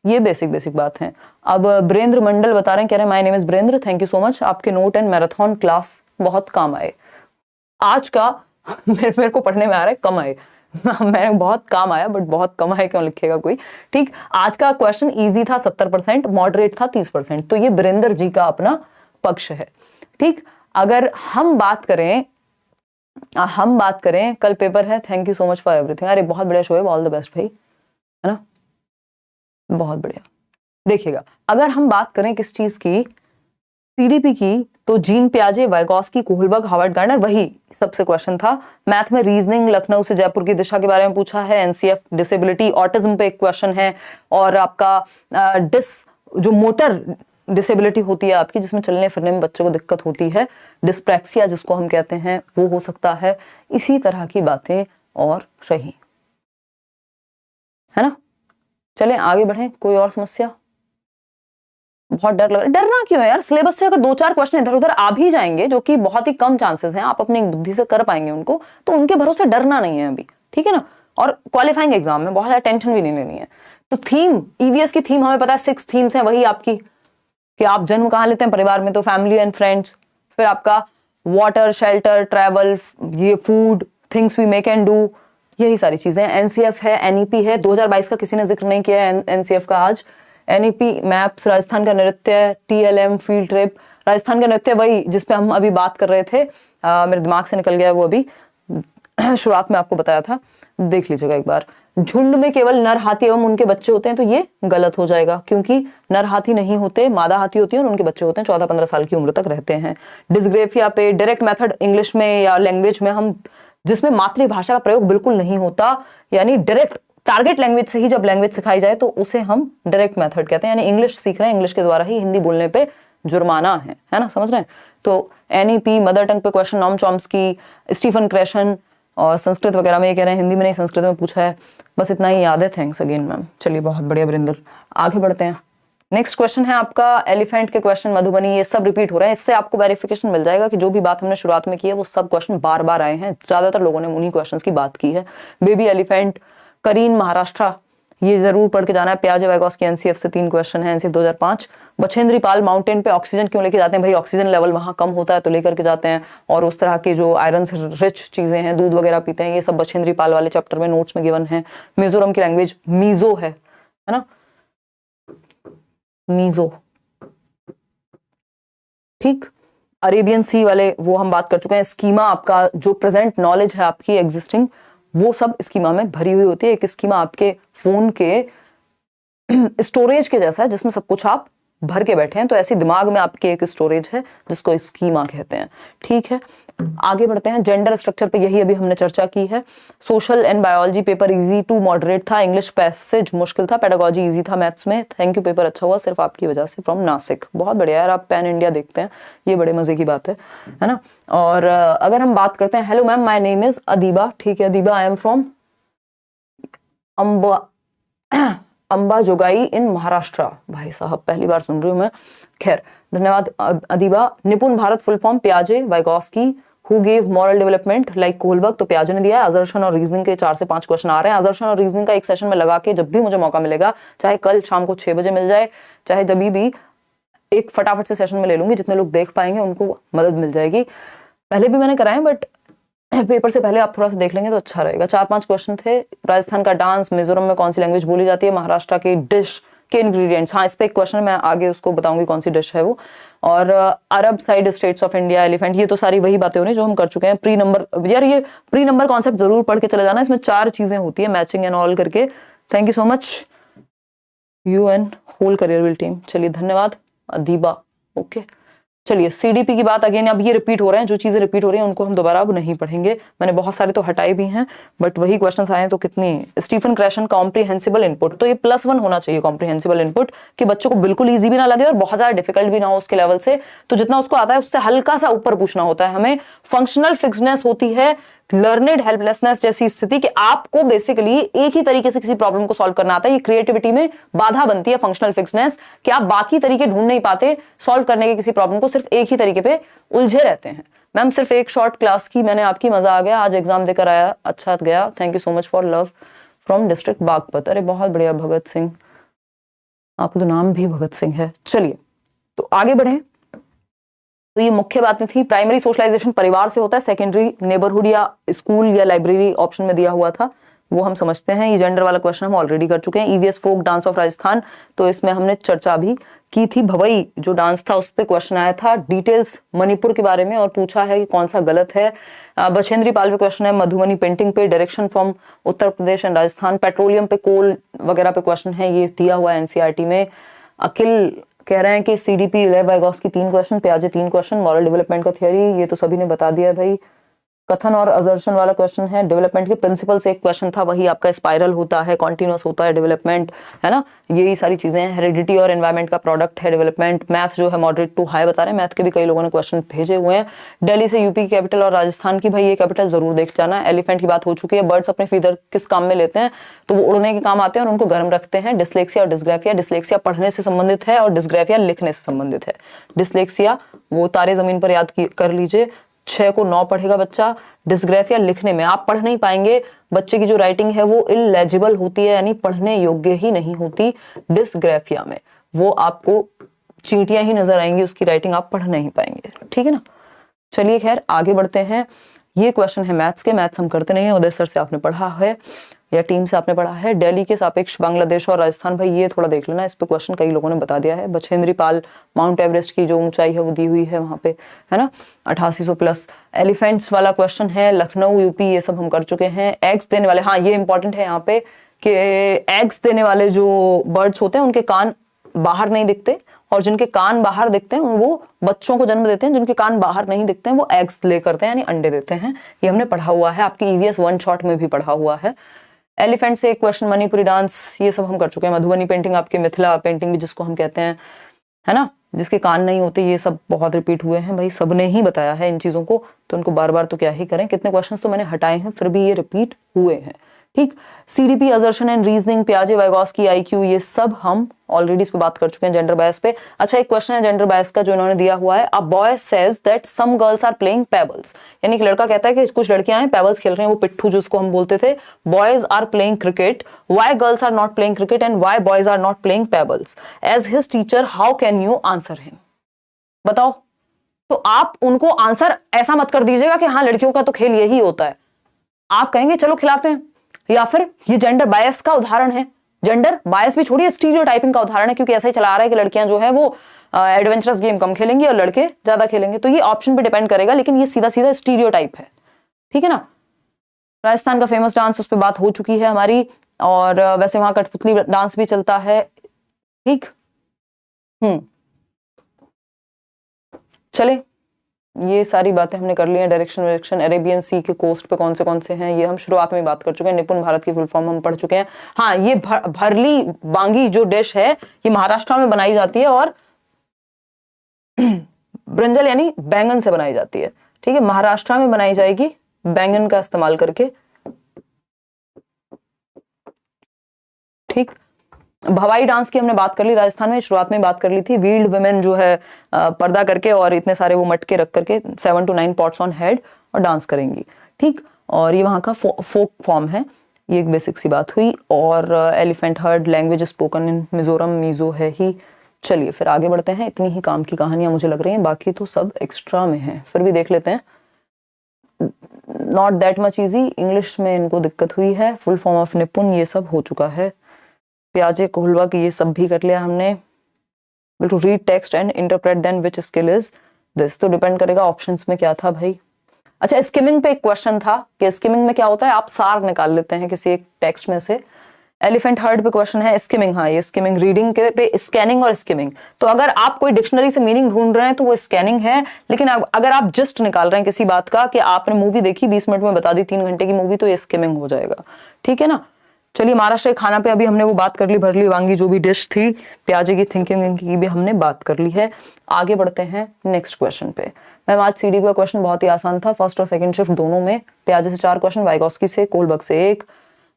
ये बेसिक बात है। अब ब्रेंद्र मंडल बता रहे हैं, कह रहे हैं my name is Brendra, thank you so much, आपके नोट एंड मैराथन क्लास बहुत काम आए। आज का मेरे को पढ़ने में आ रहा है कम आए मैंने बहुत काम आया बट बहुत कम आए क्यों लिखेगा कोई, ठीक। आज का क्वेश्चन इजी था 70%, मॉडरेट था 30%, तो ये ब्रेंद्र जी का अपना पक्ष है, ठीक। अगर हम बात करें कल पेपर है, thank you so much for everything, अरे बहुत बढ़िया शो है, ऑल द बेस्ट भाई, है ना, बहुत बढ़िया। देखिएगा, अगर हम बात करें किस चीज की, सीडीपी की, तो gene पियाजे, Vygotsky, Kohlberg, Harvard gardener, वही सबसे क्वेश्चन था। मैथ में रीजनिंग, लखनऊ से जयपुर की दिशा के बारे में पूछा है, एनसीएफ डिसेबिलिटी, ऑटिज्म पे एक क्वेश्चन है, और आपका जो मोटर डिसेबिलिटी होती है आपकी, जिसमें चलने फिरने में बच्चों को दिक्कत होती है, डिस्प्रैक्सिया जिसको हम कहते हैं, वो हो सकता है। इसी तरह की बातें और रही, है ना। चलें आगे बढ़ें, कोई और समस्या? बहुत डर लग रहा है, डरना क्यों है यार, सिलेबस से अगर 2-4 क्वेश्चन इधर उधर आ भी जाएंगे, जो कि बहुत ही कम चांसेस हैं, आप अपनी बुद्धि से कर पाएंगे उनको, तो उनके भरोसे डरना नहीं है अभी, ठीक है ना। और क्वालिफाइंग एग्जाम में बहुत ज्यादा टेंशन भी नहीं लेनी है। तो थीम, ईवीएस की थीम हमें पता है 6 थीम्स हैं, वही आपकी, कि आप जन्म कहाँ लेते हैं, परिवार में, तो फैमिली एंड फ्रेंड्स, फिर आपका वाटर, शेल्टर, ट्रैवल, ये food, things we make and do, यही सारी चीजें। एनसीएफ है, एनईपी है, 2022 का किसी ने जिक्र नहीं किया है एनसीएफ का आज। एनईपी मैप्स, राजस्थान का नृत्य, टीएलएम, फील्ड ट्रिप, राजस्थान का नृत्य वही जिसपे हम अभी बात कर रहे थे, मेरे दिमाग से निकल गया वो अभी शुरुआत में आपको बताया था, देख लीजिएगा एक बार। झुंड में केवल नर हाथी एवं उनके बच्चे होते हैं, तो ये गलत हो जाएगा, क्योंकि नर हाथी नहीं होते, मादा हाथी होती है और उनके बच्चे होते हैं, 14-15 साल की उम्र तक रहते हैं। डिस्ग्रेफिया पे डायरेक्ट मेथड इंग्लिश में या लैंग्वेज में हम, जिसमें मातृभाषा का प्रयोग बिल्कुल नहीं होता, यानी डायरेक्ट टारगेट लैंग्वेज से ही जब लैंग्वेज सिखाई जाए तो उसे हम डायरेक्ट मेथड कहते हैं, यानी इंग्लिश सीख रहे हैं, इंग्लिश के द्वारा ही हिंदी बोलने पे जुर्माना है ना, समझ रहे हैं। तो एनईपी, मदर टंग पे क्वेश्चन, नॉम चॉम्स्की, स्टीफन क्रेशन, और संस्कृत वगैरह में ये कह रहे हैं, हिंदी में नहीं संस्कृत में पूछा है, बस इतना ही याद है, थैंक्स अगेन मैम। चलिए बहुत बढ़िया वरिंदर, आगे बढ़ते हैं। नेक्स्ट क्वेश्चन है आपका एलिफेंट के क्वेश्चन, मधुबनी, ये सब रिपीट हो रहे हैं, इससे आपको वेरिफिकेशन मिल जाएगा कि जो भी बात हमने शुरुआत में की है वो सब क्वेश्चन बार बार आए हैं, ज्यादातर लोगों ने उन्हीं क्वेश्चंस की बात की है। बेबी एलिफेंट, करीन, महाराष्ट्र, ये जरूर पढ़ के जाना है। पियाजे, वाइगॉस्की, एनसीएफ से 3 क्वेश्चन है, एनसीएफ 2005। बछेंद्री पाल, माउंटेन पे ऑक्सीजन क्यों लेके जाते हैं भाई, ऑक्सीजन लेवल वहां कम होता है तो लेकर के जाते हैं, और उस तरह के जो आयरन से रिच चीजें हैं, दूध वगैरह पीते हैं, ये सब बछेंद्री पाल वाले चैप्टर में नोट्स में गिवन है। मिजोरम की लैंग्वेज मीजो है ना, मीजो, ठीक। अरेबियन सी वाले वो हम बात कर चुके हैं। स्कीमा, आपका जो प्रेजेंट नॉलेज है आपकी एग्जिस्टिंग, वो सब स्कीमा में भरी हुई होती है। एक स्कीमा आपके फोन के स्टोरेज के जैसा है, जिसमें सब कुछ आप भर के बैठे हैं, तो ऐसे दिमाग में आपके एक स्टोरेज है जिसको स्कीमा कहते हैं, ठीक है। आगे बढ़ते हैं, जेंडर स्ट्रक्चर पे यही अभी हमने चर्चा की है। Social and biology paper easy to moderate था, इंग्लिश पैसेज मुश्किल था, पेडागोजी इजी था, मैथ्स में थैंक यू पेपर अच्छा हुआ सिर्फ आपकी वजह से, फ्रॉम नासिक, बहुत बढ़िया यार, आप पैन इंडिया देखते हैं, ये बड़े मजे की बात है ना। और अगर हम बात करते हैं, hello ma'am, my name is Adiba, ठीक है Adiba, I am from Ambajogai in Maharashtra, भाई साहब पहली बार सुन रही हूँ मैं, खैर धन्यवाद अदीबा। निपुण भारत फुल फॉर्म, पियाजे, Vygotsky, who gave moral development like Kohlberg, तो पियाजे ने दिया है। अजर्शन और रीजनिंग के 4 से 5 क्वेश्चन आ रहे हैं। अजर्शन और रीजनिंग का एक सेशन में लगा के जब भी मुझे मौका मिलेगा, चाहे कल शाम को 6 बजे मिल जाए, चाहे जब भी, एक फटाफट से सेशन में ले लूंगी, जितने लोग देख पाएंगे उनको मदद मिल जाएगी। पहले भी मैंने कराए, बट पेपर से पहले आप थोड़ा सा देख लेंगे तो अच्छा रहेगा। 4-5 क्वेश्चन थे। राजस्थान का डांस, मिजोरम में कौन सी लैंग्वेज बोली जाती है, महाराष्ट्र की डिश के इंग्रेडिएंट्स, हाँ इस पे एक क्वेश्चन, मैं आगे उसको बताऊंगी कौन सी डिश है वो, और अरब side states of India, elephant, ये तो सारी वही बातें हो रही जो हम कर चुके हैं। प्री नंबर, यार ये प्री नंबर कॉन्सेप्ट जरूर पढ़ के चले जाना, इसमें 4 चीजें होती है, मैचिंग एंड ऑल करके। Thank you so much, you and whole career will team. चलिए धन्यवाद अदीबा, ओके। चलिए सीडीपी की बात अगेन, अब ये रिपीट हो रहे हैं, जो चीजें रिपीट हो रही हैं उनको हम दोबारा अब नहीं पढ़ेंगे, मैंने बहुत सारे तो हटाए भी हैं, बट वही क्वेश्चंस आए हैं तो कितनी। स्टीफन क्रेशन, कॉम्प्रिहेंसिबल इनपुट, तो ये +1 होना चाहिए कॉम्प्रिहेंसिबल इनपुट, कि बच्चों को बिल्कुल ईजी भी ना लगे और बहुत ज्यादा डिफिकल्ट भी ना हो उसके लेवल से, तो जितना उसको आता है उससे हल्का सा ऊपर पूछना होता है हमें। फंक्शनल फिक्सनेस होती है लर्नेड हेल्पलेसनेस जैसी स्थिति कि आपको बेसिकली एक ही तरीके से किसी प्रॉब्लम को सॉल्व करना आता है। ये क्रिएटिविटी में बाधा बनती है, फंक्शनल फिक्सनेस, कि आप बाकी तरीके ढूंढ नहीं पाते सॉल्व करने के किसी प्रॉब्लम को, सिर्फ एक ही तरीके पे उलझे रहते हैं। मैम सिर्फ एक शॉर्ट क्लास की मैंने आपकी, मजा आ गया, आज एग्जाम देकर आया, अच्छा गया, thank you so much for love from district Baghpat. अरे बहुत बढ़िया भगत सिंह, आपका तो नाम भी भगत सिंह है। चलिए तो आगे बढ़े। तो ये मुख्य बातें थी। प्राइमरी सोशलाइजेशन परिवार से होता है, सेकेंडरी नेबरहुड या स्कूल या लाइब्रेरी ऑप्शन में दिया हुआ था, वो हम समझते हैं। ये जेंडर वाला क्वेश्चन हम ऑलरेडी कर चुके हैं। EVS folk dance of Rajasthan, तो इसमें हमने चर्चा भी की थी। भवई जो डांस था उस पर क्वेश्चन आया था, डिटेल्स मणिपुर के बारे में, और पूछा है कि कौन सा गलत है। बछेंद्री पाल पे क्वेश्चन है, मधुबनी पेंटिंग पे, direction from Uttar Pradesh and Rajasthan, petroleum पे, कोल वगैरह पे क्वेश्चन है, ये दिया हुआ है एनसीईआरटी में। अखिल कह रहे हैं कि सीडीपी लेव-वाइगॉस की 3 क्वेश्चन, प्याजे 3 क्वेश्चन, मॉरल डेवलपमेंट का थियरी, ये तो सभी ने बता दिया भाई। कथन और असर्शन वाला क्वेश्चन है, डेवलपमेंट के प्रिंसिपल से एक क्वेश्चन था, वही आपका स्पाइरल होता है, कॉन्टिन्यूअस होता है डेवलपमेंट, है ना, यही सारी चीजें हैं। हेरिडिटी और एनवायरमेंट का प्रोडक्ट है डेवलपमेंट। मैथ जो है मॉडरेट टू हाई बता रहे हैं, मैथ के भी कई लोगों ने क्वेश्चन भेजे हुए हैं। दिल्ली से यूपी की कैपिटल और राजस्थान की, भाई ये कैपिटल जरूर देख जाना। एलिफेंट की बात हो चुकी है। बर्ड्स अपने फीदर किस काम में लेते हैं, तो वो उड़ने के काम आते हैं और उनको गर्म रखते हैं। डिस्लेक्सिया और डिस्ग्राफिया, डिस्लेक्सिया पढ़ने से संबंधित है और डिस्ग्राफिया लिखने से संबंधित है। डिस्लेक्सिया वो तारे जमीन पर याद कर लीजिए, 6 को 9 पढ़ेगा बच्चा। डिस्ग्राफिया लिखने में आप पढ़ नहीं पाएंगे, बच्चे की जो राइटिंग है वो इलेजिबल होती है, यानी पढ़ने योग्य ही नहीं होती। डिस्ग्राफिया में वो आपको चींटियां ही नजर आएंगी, उसकी राइटिंग आप पढ़ नहीं पाएंगे, ठीक है ना। चलिए खैर आगे बढ़ते हैं। ये क्वेश्चन है मैथ्स के, मैथ्स हम करते नहीं है, उदय सर से आपने पढ़ा है या टीम से आपने पढ़ा है। दिल्ली के सापेक्ष बांग्लादेश और राजस्थान, भाई ये थोड़ा देख लेना, इस पे क्वेश्चन कई लोगों ने बता दिया है। बछेंद्री पाल, माउंट एवरेस्ट की जो ऊंचाई है वो दी हुई है वहां पे, है ना, 8800 प्लस। एलिफेंट्स वाला क्वेश्चन है, लखनऊ यूपी, ये सब हम कर चुके हैं। एग्स देने वाले, हाँ ये इंपॉर्टेंट है यहाँ पे कि एग्स देने वाले जो बर्ड्स होते हैं उनके कान बाहर नहीं दिखते, और जिनके कान बाहर दिखते हैं वो बच्चों को जन्म देते हैं, जिनके कान बाहर नहीं दिखते हैं वो एग्स ले करते हैं, यानी अंडे देते हैं। ये हमने पढ़ा हुआ है, आपकी ईवीएस 1 शॉट में भी पढ़ा हुआ है। एलिफेंट से एक क्वेश्चन, मणिपुरी डांस, ये सब हम कर चुके हैं। मधुबनी पेंटिंग, आपके मिथिला पेंटिंग भी जिसको हम कहते हैं, है ना, जिसके कान नहीं होते, ये सब बहुत रिपीट हुए हैं भाई, सबने ही बताया है इन चीजों को, तो उनको बार बार तो क्या ही करें। कितने क्वेश्चंस तो मैंने हटाए हैं फिर भी ये रिपीट हुए हैं, ठीक। सीडीपी, असर्शन एंड रीजनिंग, प्याजे वाइगॉस्की, आईक्यू, ये सब हम ऑलरेडी इस पे बात कर चुके हैं, जेंडर बायस पे। अच्छा एक क्वेश्चन है जेंडर बायस का जो इन्होंने दिया हुआ है, a boy says that some girls are playing pebbles, यानी कि लड़का कहता है कि कुछ लड़कियां हैं पेबल्स खेल रही हैं, वो पिट्ठू जिसको हम बोलते थे। Boys are playing cricket, why girls are not playing cricket and why boys are not playing pebbles, as his teacher how can you answer him. बताओ, तो आप उनको आंसर ऐसा मत कर दीजिएगा कि हाँ लड़कियों का तो खेल यही होता है, आप कहेंगे चलो खिलाते हैं, या फिर ये जेंडर बायस का उदाहरण है। जेंडर बायस भी छोड़िए, स्टीरियोटाइपिंग का उदाहरण है, क्योंकि ऐसा ही चला आ रहा है कि लड़कियां जो है वो एडवेंचरस गेम कम खेलेंगी और लड़के ज्यादा खेलेंगे, तो ये ऑप्शन पे डिपेंड करेगा, लेकिन ये सीधा सीधा स्टीरियोटाइप है, ठीक है ना। राजस्थान का फेमस डांस, उस पर बात हो चुकी है हमारी, और वैसे वहां कठपुतली डांस भी चलता है, ठीक। चले, ये सारी बातें हमने कर ली हैं। डायरेक्शन अरेबियन सी के कोस्ट पे कौन से हैं, ये हम शुरुआत में बात कर चुके हैं। निपुण भारत की फुल फॉर्म हम पढ़ चुके हैं। हाँ, ये भरली वांगी जो डिश है ये महाराष्ट्र में बनाई जाती है, और ब्रिंजल यानी बैंगन से बनाई जाती है, ठीक है, महाराष्ट्र में बनाई जाएगी बैंगन का इस्तेमाल करके, ठीक। भवाई डांस की हमने बात कर ली, राजस्थान में शुरुआत में बात कर ली थी। वील्ड वुमेन जो है पर्दा करके और इतने सारे वो मटके रख करके 7 to 9 पॉट्स ऑन हेड और डांस करेंगी, ठीक। और ये वहाँ का फोक फॉर्म है, ये एक बेसिक सी बात हुई। और elephant heard, language spoken in Mizoram, Mizo है ही। चलिए फिर आगे बढ़ते हैं, इतनी ही काम की कहानियां मुझे लग रही हैं, बाकी तो सब एक्स्ट्रा में है, फिर भी देख लेते हैं। Not that much easy, English में इनको दिक्कत हुई है। फुल फॉर्म ऑफ निपुण ये सब हो चुका है। प्याजे कोहलवा की ये सब भी कर लिया हमने। To read text and interpret then which skill is this, तो डिपेंड करेगा ऑप्शंस में क्या था भाई। अच्छा, स्किमिंग पे एक क्वेश्चन था कि स्किमिंग में क्या होता है, आप सार निकाल लेते हैं किसी एक टेक्स्ट में से। एलिफेंट हर्ड पे क्वेश्चन है स्किमिंग, हाँ ये स्किमिंग। रीडिंग के पे स्कैनिंग और स्किमिंग, तो अगर आप कोई डिक्शनरी से मीनिंग ढूंढ रहे हैं तो वो स्कैनिंग है, लेकिन अगर आप जस्ट निकाल रहे हैं किसी बात का कि आपने मूवी देखी 20 मिनट में बता दी 3 घंटे की मूवी, तो ये स्किमिंग हो जाएगा, ठीक है ना। चलिए महाराष्ट्र के खाना पे अभी हमने वो बात कर ली, भरली वांगी जो भी डिश थी, प्याजे की थिंकिंग की भी हमने बात कर ली है। आगे बढ़ते हैं नेक्स्ट क्वेश्चन पे। मैम आज सीडीपी का क्वेश्चन बहुत ही आसान था, फर्स्ट और सेकंड शिफ्ट दोनों में प्याजे से 4 क्वेश्चन, वाइगॉस्की से, कोलबर्ग से 1,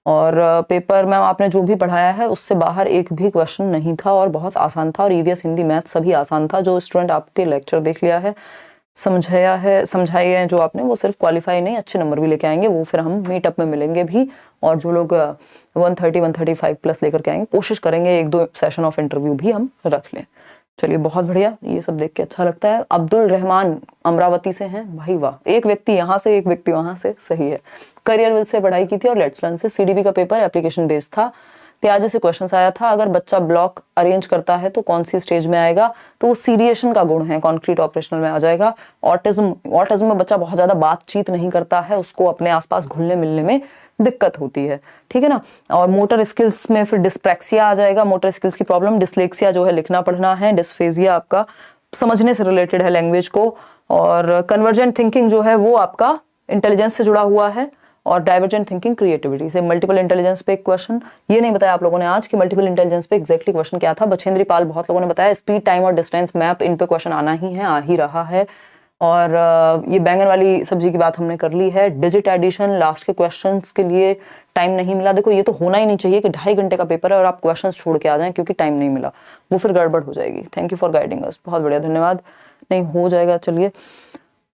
और पेपर मैम आपने जो भी पढ़ाया है उससे बाहर एक भी क्वेश्चन नहीं था और बहुत आसान था, और ईवीएस हिंदी मैथ सभी आसान था। जो स्टूडेंट आपके लेक्चर देख लिया है, समझाई है जो आपने, वो सिर्फ क्वालिफाई नहीं अच्छे नंबर भी लेके आएंगे, वो फिर हम मीटअप में मिलेंगे भी। और जो लोग 130-135 प्लस लेकर के आएंगे, कोशिश करेंगे 1-2 सेशन ऑफ इंटरव्यू भी हम रख लें। चलिए बहुत बढ़िया, ये सब देख के अच्छा लगता है। अब्दुल रहमान अमरावती से हैं, भाई वाह, एक व्यक्ति यहाँ से एक व्यक्ति वहां से, सही है। करियर विल से पढ़ाई की थी और लेट्स लर्न से। सीडीपी का पेपर एप्लीकेशन बेस्ड था, प्याजे से क्वेश्चन आया था, अगर बच्चा ब्लॉक अरेंज करता है तो कौन सी स्टेज में आएगा, तो वो सीरिएशन का गुण है, कॉन्क्रीट ऑपरेशनल में आ जाएगा। ऑटिज्म में बच्चा बहुत ज्यादा बातचीत नहीं करता है, उसको अपने आसपास घुलने मिलने में दिक्कत होती है, ठीक है ना। और मोटर स्किल्स में फिर डिस्प्रैक्सिया आ जाएगा, मोटर स्किल्स की प्रॉब्लम, डिसलेक्सिया जो है लिखना पढ़ना है, डिस्फेजिया आपका समझने से रिलेटेड है लैंग्वेज को, और कन्वर्जेंट थिंकिंग जो है वो आपका इंटेलिजेंस से जुड़ा हुआ है, और डाइवर्जेंट थिंकिंग क्रिएटिविटी से। मल्टीपल इंटेलिजेंस पे एक क्वेश्चन, ये नहीं बताया आप लोगों ने आज कि मल्टीपल इंटेलिजेंस पे एग्जैक्टली क्वेश्चन क्या था। बछेंद्री पाल बहुत लोगों ने बताया, स्पीड टाइम और डिस्टेंस मैप, इन पे क्वेश्चन आना ही है, आ ही रहा है। और ये बैंगन वाली सब्जी की बात हमने कर ली है। डिजिट एडिशन, लास्ट के क्वेश्चंस के लिए टाइम नहीं मिला। देखो ये तो होना ही नहीं चाहिए कि 2.5 घंटे का पेपर है और आप क्वेश्चंस छोड़ के आ जाएं क्योंकि टाइम नहीं मिला, वो फिर गड़बड़ हो जाएगी। थैंक यू फॉर गाइडिंग अस, बहुत बढ़िया, धन्यवाद। नहीं हो जाएगा, चलिए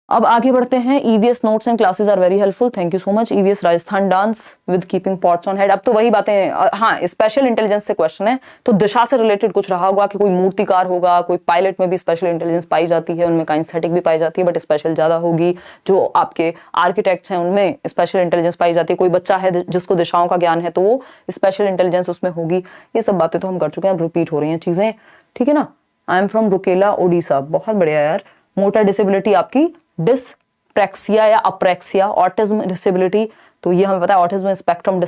अब आगे बढ़ते हैं। EVS notes and classes are very helpful, thank you so much. EVS Rajasthan dance with keeping pots on head, अब तो वही बातें, हाँ स्पेशल इंटेलिजेंस से क्वेश्चन है तो दिशा से रिलेटेड कुछ रहा होगा कि कोई मूर्तिकार होगा, कोई पायलट में भी स्पेशल इंटेलिजेंस पाई जाती है, उनमें काइंस्थेटिक भी पाई जाती है बट स्पेशल ज्यादा होगी। जो आपके आर्किटेक्ट्स हैं उनमें स्पेशल इंटेलिजेंस पाई जाती है, कोई बच्चा है जिसको दिशाओं का ज्ञान है तो वो स्पेशल इंटेलिजेंस उसमें होगी। ये सब बातें तो हम कर चुके हैं, अब रिपीट हो रही हैं चीजें, ठीक है ना। आई एम फ्रॉम रुकेला ओडिशा, बहुत बढ़िया यार। मोटर डिसेबिलिटी आपकी डिसप्रेक्सिया या अप्रेक्सिया, ऑटिज्म डिसेबिलिटी, तो ये हमें पता है ऑटिज्म स्पेक्ट्रम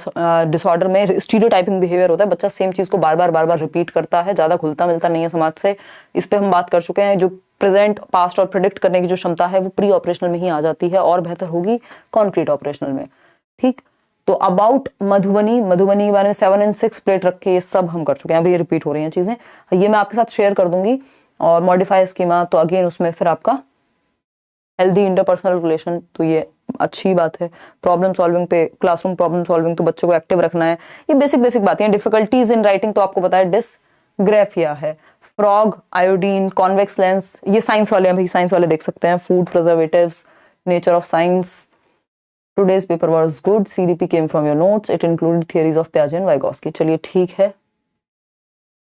डिसऑर्डर में स्टीरियोटाइपिंग बिहेवियर होता है, बच्चा सेम चीज को बार बार रिपीट करता है, ज्यादा घुलता मिलता नहीं है समाज से, इस पे हम बात कर चुके हैं। जो प्रेजेंट पास्ट और प्रेडिक्ट करने की जो क्षमता है वो प्री ऑपरेशनल में ही आ जाती है और बेहतर होगी कॉन्क्रीट ऑपरेशनल में, ठीक। तो अबाउट मधुबनी के बारे में 7 और 6 प्लेट रख के ये सब हम कर चुके हैं, अभी ये रिपीट हो रही हैं चीजें, ये मैं आपके साथ शेयर कर दूंगी। और मॉडिफाई स्कीमा, तो अगेन उसमें फिर आपका हेल्दी इंटरपर्सनल रिलेशन, तो ये अच्छी बात है। प्रॉब्लम सॉल्विंग पे, क्लासरूम प्रॉब्लम सॉल्विंग, तो बच्चों को एक्टिव रखना है, ये बेसिक बातें हैं। डिफिकल्टीज इन राइटिंग तो आपको पता है डिसग्राफिया है। फ्रॉग, आयोडीन, कॉन्वेक्स लेंस, ये साइंस वाले हैं भाई, साइंस वाले देख सकते हैं। Food preservatives, nature of science. Today's paper was good, CDP came from your notes, it included theories of प्याजे एंड वाइगॉस्की। चलिए ठीक है,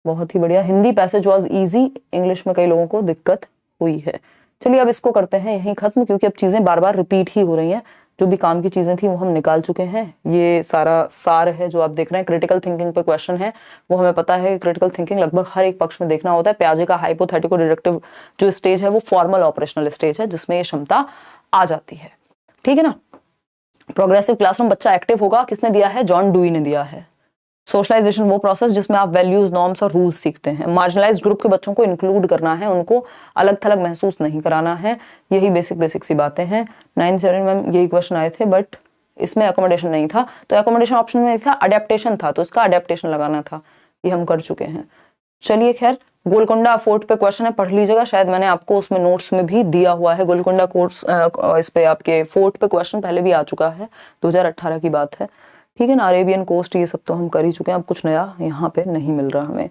बहुत ही बढ़िया। Hindi passage was easy, English में कई लोगों को दिक्कत हुई है। चलिए अब इसको करते हैं यहीं खत्म, क्योंकि अब चीजें बार रिपीट ही हो रही हैं। जो भी काम की चीजें थी वो हम निकाल चुके हैं, ये सारा सार है जो आप देख रहे हैं। क्रिटिकल थिंकिंग पे क्वेश्चन है, वो हमें पता है कि क्रिटिकल थिंकिंग लगभग हर एक पक्ष में देखना होता है। प्याजे का हाइपोथेटिको डिडक्टिव जो स्टेज है वो फॉर्मल ऑपरेशनल स्टेज है, जिसमें ये क्षमता आ जाती है, ठीक है ना। प्रोग्रेसिव क्लासरूम, बच्चा एक्टिव होगा, किसने दिया है, जॉन डुई ने दिया है। सोशलाइजेशन वो प्रोसेस जिसमें आप वैल्यूज, नॉर्म्स और रूल्स सीखते हैं। मार्जिनलाइज्ड ग्रुप के बच्चों को इंक्लूड करना है, उनको अलग थलग महसूस नहीं कराना है, यही बेसिक सी बातें हैं। 9 7 में यही क्वेश्चन आए थे बट इसमें अकोमोडेशन नहीं था, तो अकोमोडेशन ऑप्शन में था, अडेप्टेशन था, तो इसका अडेप्टेशन लगाना था, ये हम कर चुके हैं। चलिए खैर, गोलकोंडा फोर्ट पे क्वेश्चन है, पढ़ लीजिएगा, शायद मैंने आपको उसमें नोट्स में भी दिया हुआ है। गोलकोंडा कोर्स इस पे आपके फोर्ट पे क्वेश्चन पहले भी आ चुका है, 2018 की बात है, ठीक है ना। अरेबियन कोस्ट, ये सब तो हम कर ही चुके हैं, अब कुछ नया यहाँ पे नहीं मिल रहा हमें,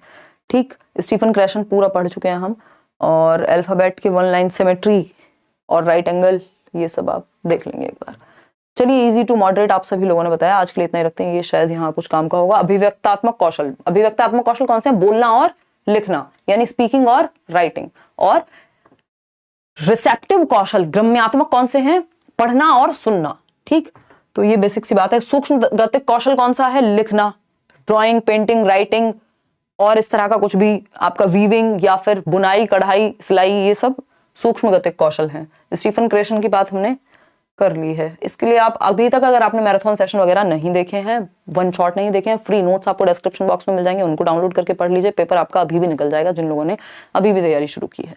ठीक। स्टीफन क्रैशन पूरा पढ़ चुके हैं हम, और अल्फाबेट के 1 लाइन सिमेट्री और राइट एंगल, ये सब आप देख लेंगे एक बार। चलिए, इजी टू मॉडरेट आप सभी लोगों ने बताया, आज के लिए इतना ही रखते हैं, ये शायद यहाँ कुछ काम का होगा। अभिव्यक्तात्मक कौशल, अभिव्यक्तात्मक कौशल कौन से हैं, बोलना और लिखना, यानी स्पीकिंग और राइटिंग। और रिसेप्टिव कौशल, ग्रम्यात्मक कौन से हैं, पढ़ना और सुनना, ठीक। तो ये बेसिक सी बात है। सूक्ष्म गतिक कौशल कौन सा है, लिखना, ड्राइंग, पेंटिंग, राइटिंग, और इस तरह का कुछ भी आपका वीविंग या फिर बुनाई, कढ़ाई, सिलाई, ये सब सूक्ष्म गतिक कौशल हैं। स्टीफन क्रेशन की बात हमने कर ली है। इसके लिए आप अभी तक अगर आपने मैराथन सेशन वगैरह नहीं देखे हैं, वन शॉट नहीं देखे हैं, फ्री नोट्स आपको डिस्क्रिप्शन बॉक्स में मिल जाएंगे, उनको डाउनलोड करके पढ़ लीजिए। पेपर आपका अभी भी निकल जाएगा जिन लोगों ने अभी भी तैयारी शुरू की है,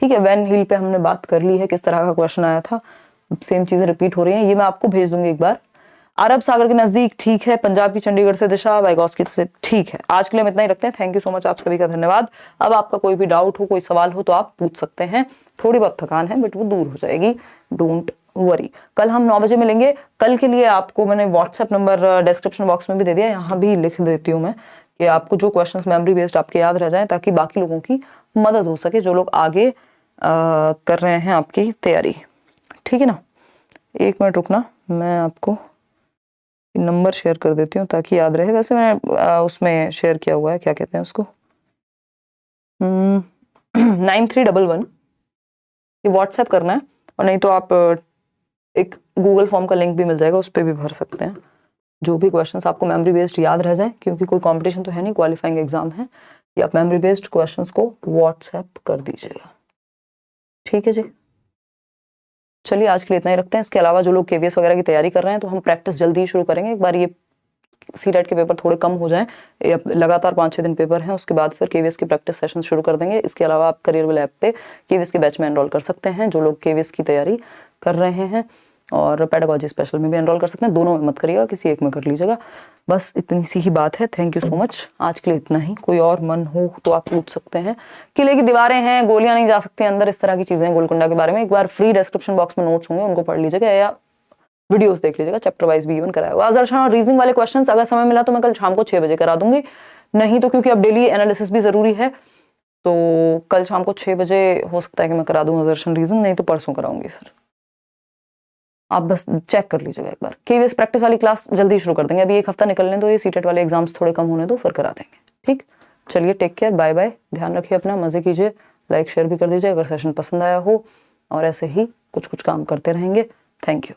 ठीक है। वैन हिल पे हमने बात कर ली है, किस तरह का क्वेश्चन आया था, सेम चीजें रिपीट हो रही हैं, ये मैं आपको भेज दूंगी एक बार। अरब सागर के नजदीक ठीक है, पंजाब की चंडीगढ़ से दिशा बाय गॉस की से ठीक है। आज के लिए हम इतना ही रखते हैं। थैंक यू सो मच, आप सभी का धन्यवाद। अब आपका कोई भी डाउट हो, कोई सवाल हो तो आप पूछ सकते हैं। थोड़ी बहुत थकान है बट वो दूर हो जाएगी, डोंट वरी। कल हम 9 बजे मिलेंगे। कल के लिए आपको मैंने व्हाट्सएप नंबर डिस्क्रिप्शन बॉक्स में भी दे दिया, यहाँ भी लिख देती हूँ मैं कि आपको जो क्वेश्चंस मेमोरी बेस्ड आपके याद रह जाएं, ताकि बाकी लोगों की मदद हो सके, जो लोग आगे कर रहे हैं आपकी तैयारी। ठीक है ना, 1 मिनट रुकना, मैं आपको नंबर शेयर कर देती हूँ ताकि याद रहे। वैसे मैंने उसमें शेयर किया हुआ है, क्या कहते हैं उसको, 9311, ये व्हाट्सएप करना है। और नहीं तो आप एक गूगल फॉर्म का लिंक भी मिल जाएगा, उस पर भी भर सकते हैं। जो भी क्वेश्चंस आपको मेमोरी बेस्ड याद रह जाए, क्योंकि कोई कंपटीशन तो है नहीं, क्वालिफाइंग एग्जाम है, ये आप मेमोरी बेस्ड क्वेश्चंस को व्हाट्सएप कर दीजिएगा। ठीक है जी, चलिए आज के लिए इतना ही रखते हैं। इसके अलावा जो लोग केवीएस वगैरह की तैयारी कर रहे हैं, तो हम प्रैक्टिस जल्दी ही शुरू करेंगे। एक बार ये सीटेट के पेपर थोड़े कम हो जाएं, लगातार 5-6 दिन पेपर हैं, उसके बाद फिर केवीएस की प्रैक्टिस सेशन शुरू कर देंगे। इसके अलावा आप करियर ऐप पे केवीएस के बैच में एनरोल कर सकते हैं, जो लोग केवीएस की तैयारी कर रहे हैं, और पेडागोजी स्पेशल में भी एनरोल कर सकते हैं। दोनों में मत करिएगा, किसी एक में कर लीजिएगा। बस इतनी सी ही बात है। थैंक यू सो मच, आज के लिए इतना ही। कोई और मन हो तो आप पूछ सकते हैं। किले की दीवारें हैं, गोलियां नहीं जा सकती अंदर, इस तरह की चीजें हैं गोलकुंडा के बारे में। एक बार फ्री डिस्क्रिप्शन बॉक्स में नोट्स होंगे, उनको पढ़ लीजिएगा, या वीडियोस देख लीजिएगा, चैप्टर वाइज भी इवन कराया हुआ। अजरशान और रीजनिंग वाले क्वेश्चंस अगर समय मिला तो मैं कल शाम को 6 बजे करा दूंगी, नहीं तो क्योंकि अब डेली एनालिसिस भी जरूरी है, तो कल शाम को 6 बजे हो सकता है कि मैं करा दूं अजरशान रीजनिंग, नहीं तो परसों कराऊंगी। फिर आप बस चेक कर लीजिएगा एक बार। केवीएस प्रैक्टिस वाली क्लास जल्दी शुरू कर देंगे, अभी 1 हफ्ता निकलने दो, ये सीटेट वाले एग्जाम्स थोड़े कम होने दो, फिर करा देंगे। ठीक, चलिए टेक केयर, बाय बाय, ध्यान रखिए अपना, मजे कीजिए, लाइक शेयर भी कर दीजिए अगर सेशन पसंद आया हो, और ऐसे ही कुछ कुछ काम करते रहेंगे। Thank you.